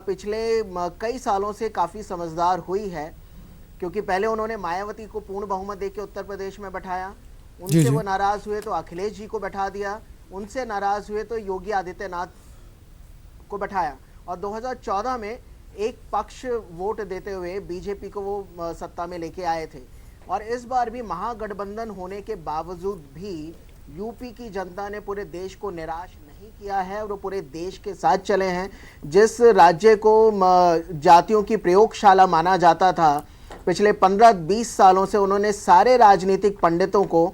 पिछले कई सालों से काफ़ी समझदार हुई है, क्योंकि पहले उन्होंने मायावती को पूर्ण बहुमत देके उत्तर प्रदेश में बैठाया, उनसे वो नाराज हुए तो अखिलेश जी को बैठा दिया, उनसे नाराज हुए तो योगी आदित्यनाथ को बैठाया और 2014 में एक पक्ष वोट देते हुए बीजेपी को वो सत्ता में लेके आए थे। और इस बार भी महागठबंधन होने के बावजूद भी यूपी की जनता ने पूरे देश को निराश नहीं किया है और वो पूरे देश के साथ चले हैं। जिस राज्य को जातियों की प्रयोगशाला माना जाता था, पिछले 15-20 सालों से उन्होंने सारे राजनीतिक पंडितों को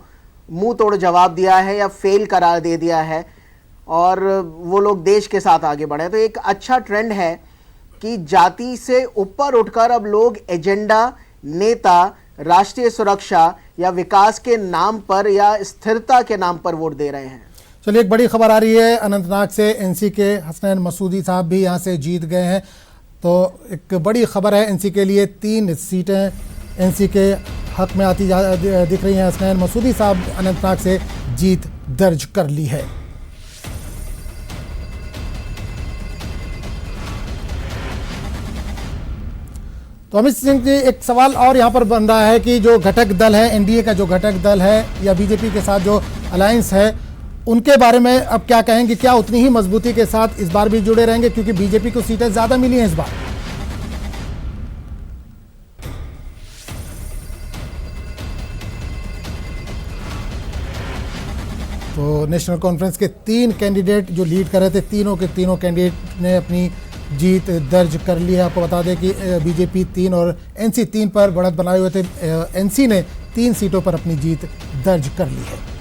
मुंह तोड़ जवाब दिया है या फेल करार दे दिया है और वो लोग देश के साथ आगे बढ़े। तो एक अच्छा ट्रेंड है कि जाति से ऊपर उठकर अब लोग एजेंडा, नेता, राष्ट्रीय सुरक्षा या विकास के नाम पर या स्थिरता के नाम पर वोट दे रहे हैं। चलिए, एक बड़ी खबर आ रही है अनंतनाग से। एनसी के हसनैन मसूदी साहब भी यहां से जीत गए हैं, तो एक बड़ी खबर है एनसी के लिए। 3 सीटें एनसी के हक में आती दिख रही हैं। हसनैन मसूदी साहब अनंतनाग से जीत दर्ज कर ली है। तो अमित सिंह जी, एक सवाल और यहाँ पर बन रहा है कि जो घटक दल है, एनडीए का जो घटक दल है या बीजेपी के साथ जो अलायंस है, उनके बारे में अब क्या कहेंगे? क्या उतनी ही मजबूती के साथ इस बार भी जुड़े रहेंगे, क्योंकि बीजेपी को सीटें ज्यादा मिली हैं इस बार? तो नेशनल कॉन्फ्रेंस के 3 कैंडिडेट जो लीड कर रहे थे, तीनों के तीनों कैंडिडेट ने अपनी जीत दर्ज कर ली है। आपको बता दें कि बीजेपी 3 और एनसी 3 पर बढ़त बनाए हुए थे। एनसी ने 3 सीटों पर अपनी जीत दर्ज कर ली है।